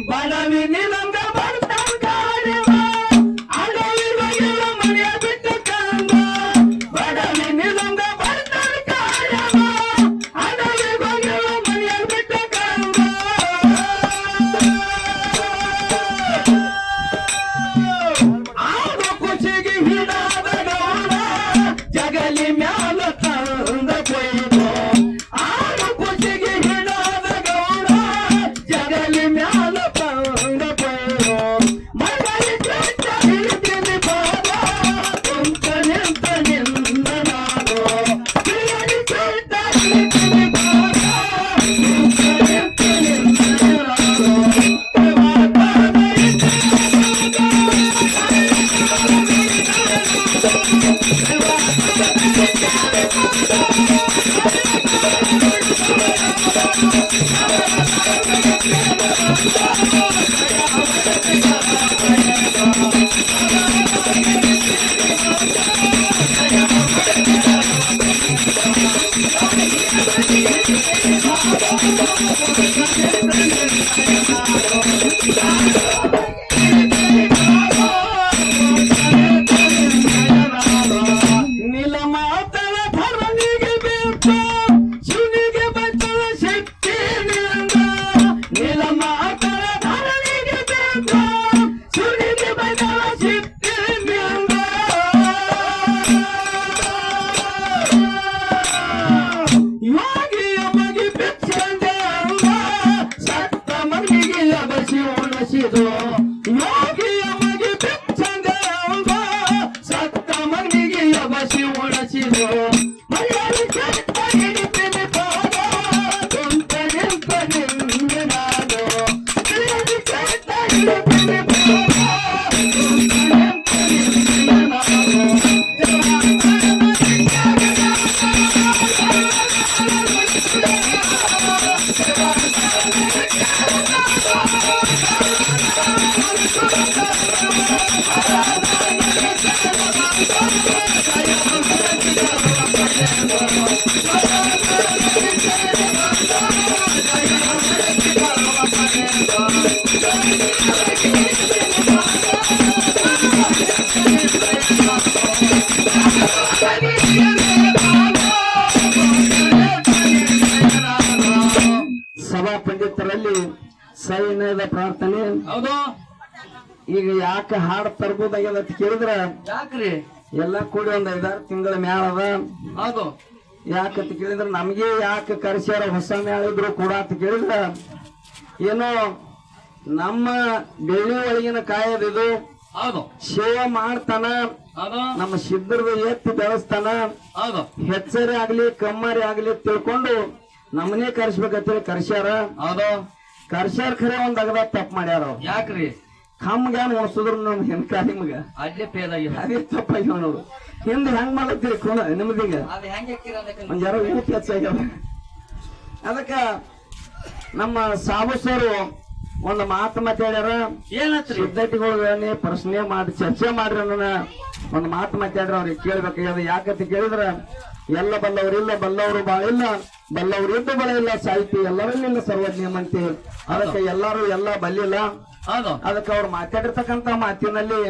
Bye. ಸಭಾ ಪಂಡಿತರಲ್ಲಿ ಸೈನ್ಯದ ಪ್ರಾರ್ಥನೆ. ಹೌದು. ಈಗ ಯಾಕೆ ಹಾಡು ತರ್ಬೋದಾಗ್ಯದ ಅಂತ ಕೇಳಿದ್ರ, ಯಾಕ್ರಿ ಎಲ್ಲಾ ಕೂಡಿ ಒಂದ್ 5-6 ತಿಂಗಳ ಮ್ಯಾಲ ಅದ. ಹೌದು. ಯಾಕಂತ ಕೇಳಿದ್ರ ನಮ್ಗೆ ಯಾಕೆ ಕರ್ಸ್ಯಾರ ಹೊಸ ಮ್ಯಾಳ ಇದ್ರು ಕೂಡ ಅಂತ ಕೇಳಿದ್ರ, ಏನೋ ನಮ್ಮ ಬೆಳ್ಳಿ ಒಳಗಿನ ಕಾಯದಿದು. ಹೌದು. ಸೇವೆ ಮಾಡ್ತಾನ, ಹೌದು. ನಮ್ಮ ಸಿದ್ಧರದ ಎತ್ತಿ ಬೆಳೆಸ್ತಾನ. ಹೌದು. ಹೆಚ್ಚರಿ ಆಗ್ಲಿ ಕಮ್ಮರಿ ಆಗ್ಲಿ ತಿಳ್ಕೊಂಡು ನಮ್ಮನೇ ಕರ್ಸ್ಬೇಕಂತೇಳಿ ಕರ್ಸ್ಯಾರ. ಹೌದು. ಕರ್ಸ್ಯಾರ ಖರೆ ಒಂದ್ ಅಗದ ತಪ್ಪು ಮಾಡ್ಯಾರ. ಯಾಕ್ರಿ ಕಮ್ಗ್ಯಾನ್ ಉಣಸಿದ್ರು ನಮ್ ಹೆಣ್ಕ ನಿಮ್ಗ ಅಲ್ಲೇ ಪೇದಾಗಿ ಅದೇ ತಪ್ಪಾಗ್ಯಾವ ನೋಡು. ಹಿಂದ್ ಹೆಂಗ್ ಮಾಡತ್ತೀರಿ ಕೋಣ ನಿಮ್ದೀಗ ಅದು ಹೆಂಗೆ ಒಂದ್ ಯಾರೋ ಊಟ ಹೆಚ್ಚಾಗ್ಯಾವ. ಅದಕ್ಕ ನಮ್ಮ ಸಾಬು ಸರ್ ಒಂದ್ ಮಾತು ಮಾತಾಡ್ಯಾರ. ಏನತ್ರಿ? ವಿದ್ಯಾರ್ಥಿಗಳು ಪ್ರಶ್ನೆ ಮಾಡಿ ಚರ್ಚೆ ಮಾಡ್ರಿ ಅನ್ನೋಣ ಒಂದ್ ಮಾತು ಮಾತಾಡ್ರ ಅವ್ರಿಗೆ ಕೇಳ್ಬೇಕಾಗ್ಯದ. ಯಾಕಂತ ಕೇಳಿದ್ರ, ಎಲ್ಲ ಬಲ್ಲವರಿಲ್ಲ, ಬಲ್ಲವರು ಬಾಳಿಲ್ಲ, ಬಲ್ಲವರು ಇದ್ದು ಬಲ ಇಲ್ಲ, ಸಾಹಿತಿ ಎಲ್ಲರಲ್ಲಿಲ್ಲ ಸರ್ವಜ್ಞ ಅಂತೆ. ಅದಕ್ಕೆ ಎಲ್ಲಾರು ಎಲ್ಲ ಬಲ್ಲಿಲ್ಲ. ಅದಕ್ಕೆ ಅವ್ರು ಮಾತಾಡಿರ್ತಕ್ಕಂತ ಮಾತಿನಲ್ಲಿ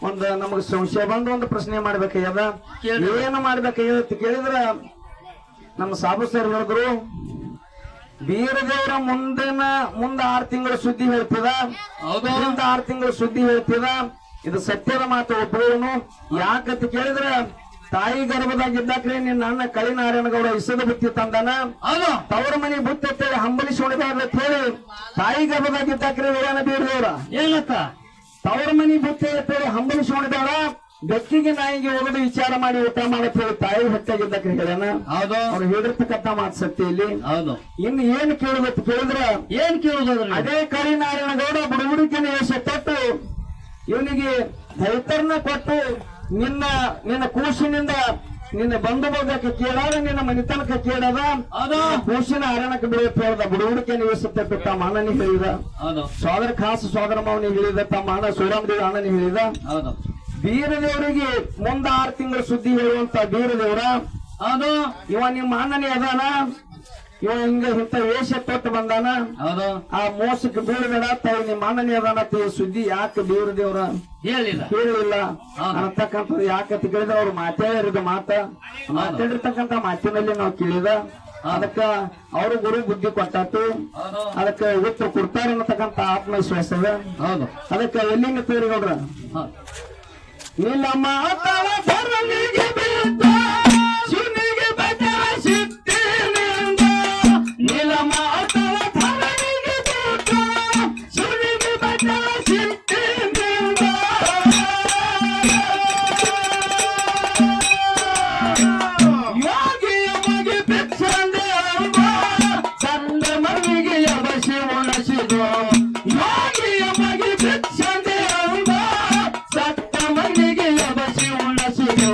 ಒಂದು ನಮಗ್ ಸಂಶಯ ಬಂದು ಒಂದು ಪ್ರಶ್ನೆ ಮಾಡ್ಬೇಕಾಗ್ಯದ. ಏನು ಮಾಡ್ಬೇಕಾಗ್ಯದ ಅಂತ ಕೇಳಿದ್ರ, ನಮ್ಮ ಸಾಬು ಸರ್ ಹೇಳಿದ್ರು, ಬೀರದೇವರ ಮುಂದ 6 ತಿಂಗಳ ಸುದ್ದಿ ಹೇಳ್ತದ, ಮುಂದ 6 ತಿಂಗಳ ಸುದ್ದಿ ಹೇಳ್ತದ. ಇದು ಸತ್ಯದ ಮಾತು ಒಬ್ಬನು. ಯಾಕಂತ ಕೇಳಿದ್ರ, ತಾಯಿ ಗರ್ಭದಾಗಿದ್ದಾಕ್ರೆ ನಿನ್ನ ಅಣ್ಣ ಕಳಿನಾರಾಯಣಗೌಡ ಇಸದ ಬುತ್ತಿ ತಂದಾನ. ತವರ ಮನಿ ಬುತ್ತಿ ಅಂತೇಳಿ ಹಂಬಲಿಸಿ ಹೊಡೆದಾರ ಅಂತ ಹೇಳಿ ತಾಯಿ ಗರ್ಭದಾಗಿದ್ದಾಕ್ರೆ ಹೇಳನ ಬೀರದೇವ್ರ ಏನತ್ತ ತವರ ಮನಿ ಬುತ್ತಿ ಅಂತೇಳಿ ಹಂಬಲಿಸಿ ಹೊಡೆದಾರ. ಬೆಕ್ಕಿಗೆ ನಾಯಿಗೆ ಹೋಗೋದು ವಿಚಾರ ಮಾಡಿ ಊಟ ಮಾಡತ್ ಹೇಳಿ ತಾಯಿ ಹೊಟ್ಟೆಗಿದ್ದಕ್ಕೆ ಹೇಳನ. ಅವ್ರು ಹೇಳಿರ್ತಕ್ಕಂಥ ಮಾತು ಸತ್ಯ ಇಲ್ಲಿ. ಇನ್ನು ಏನ್ ಕೇಳುದತ್ತು ಕೇಳಿದ್ರ, ಏನ್ ಕೇಳುದ ಅದೇ ಕರಿನಾರಾಯಣಗೌಡ ಬುಡುಬುಡಿಕೆನ ವೇಷ ತೊಟ್ಟು ಇವನಿಗೆ ರೈತರನ್ನ ಕೊಟ್ಟು ನಿನ್ನ ಕೂಸಿನಿಂದ ನಿನ್ನ ಬಂಧು ಬಳಗಕ್ಕೆ ಕೇಳಾದ, ನಿನ್ನ ಮನಿತನಕ ಕೇಳದ, ಕೂಸಿನ ಅರಣಕ್ಕೆ ಬೀಳತ್ ಹೇಳ್ದ. ಬುಡುಬುಡಿಕೆ ನಿವೇಶಿತ ತಮ್ಮ ಅಣ್ಣನಿಗೆ ಹೇಳಿದ, ಸೋದರ ಖಾಸ ಸೋದರ ಮಾವನಿಗೆ ಹೇಳಿದ, ತಮ್ಮ ಅಣ್ಣ ಶಿವರಾಮದೇವ ಅಣ್ಣನಿಗೆ ಹೇಳಿದ. ಬೀರದೇವರಿಗೆ ಮುಂದ 6 ತಿಂಗಳ ಸುದ್ದಿ ಹೇಳುವಂತ ಬೀರದೇವ್ರ, ಇವ ನಿಮ್ಮ ಅಣ್ಣನೇ ಅದಾನ, ಇವ ಹಿಂಗ ಇಂತ ವೇಷ ತೊಟ್ಟು ಬಂದಾನ, ಆ ಮೋಸಕ್ಕೆ ಬೀಳಬೇಡ, ತಾವು ನಿಮ್ಮ ಅಣ್ಣನೇ ಅದಾನ ಸುದ್ದಿ ಯಾಕೆ ಬೀರದೇವ್ರ ಹೇಳಿಲ್ಲ ಅನ್ನತಕ್ಕಂಥದ್ದು. ಯಾಕಂತ ಕೇಳಿದ್ರೆ ಅವ್ರು ಮಾತಾಡಿದ ಮಾತಾಡಿರ್ತಕ್ಕಂಥ ಮಾತಿನಲ್ಲಿ ನಾವು ಕೇಳಿದ. ಅದಕ್ಕ ಅವರು ಗುರು ಬುದ್ಧಿ ಕೊಟ್ಟಾತು, ಅದಕ್ಕೆ ಉತ್ತರ ಕೊಡ್ತಾರ ಅನ್ನತಕ್ಕಂಥ ಆತ್ಮವಿಶ್ವಾಸದ. ಅದಕ್ಕೆ ಎಲ್ಲಿಂದ ತೋರಿಗೌಡ್ರ ನಿಲ್ಲ ಮಾತಾವ ಸರಣಿಗೆ ಬೀಳ್ತ ಸುನಿಗೆ ಬಚಾಯಿಸುತ್ತೇನೆಂದ, ನಿಲ್ಲ ಮಾತಾವ ಸರಣಿಗೆ ಬೀಳ್ತ ಸುನಿಗೆ ಬಚಾಯಿಸುತ್ತೇನೆಂದ. ಯೋಗಿಯ ಮಗೆ ಭಿಕ್ಷಂದೆ ಅಂಬ ಚಂದ ಮಗುವಿಗೆ ಯಬಸಿ ಉಣಸಿದು, ಯೋಗಿಯ ಮಗೆ ಭಿಕ್ಷಂದೆ ಅಂಬ ಸತ್ತ ಮನೆಗೆ ಯಬಸಿ ಉಣಸಿದು.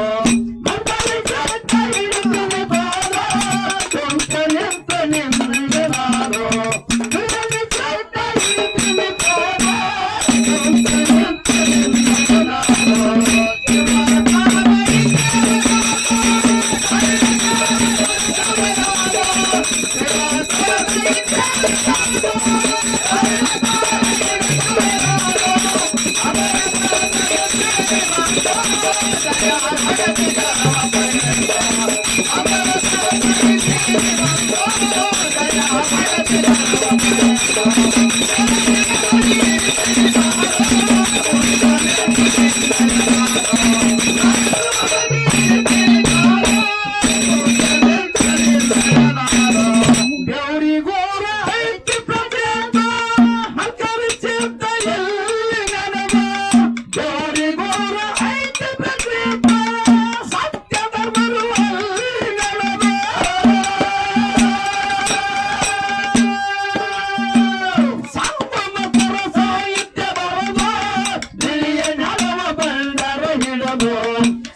ದೇವರಿಗೋರ ಐತಿ ಪ್ರಕೃತ ಹಕ್ಕರಿಸಿದ್ದ ಎಲ್ಲಿ ನನಗ ದೇವರಿಗೋರ ಐತಿ ಪ್ರಕೃತ ಸತ್ಯ ಧರ್ಮರು ಅಲ್ಲಿ ನನಗ ಸಂಗಮತರ ಸಾಹಿತ್ಯ ಬರದ ತಿಳಿಯ ನಗವ ಬಂಡರ ಹಿಡದು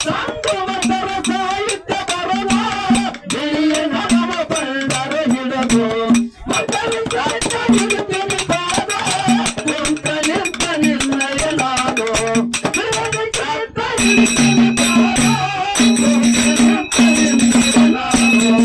ಸಂಗಮತರ ಸಾಹಿತ್ಯ ಬರದ ತಿಳಿಯ ನಗವ ಬಂಡರ ಹಿಡದು ಮಕ್ಕಳು ಕಾಯ್ತ ಹಿಡಿತೀನಿ ಪಾದ ಕುಂತ ನಿಂತ ನಿನ್ನಯ ನಾನು ಮಕ್ಕಳು ಕಾಯ್ತ ಹಿಡಿತೀನಿ ಪಾದ ಕುಂತ ನಿಂತ ನಿನ್ನಯ ನಾನು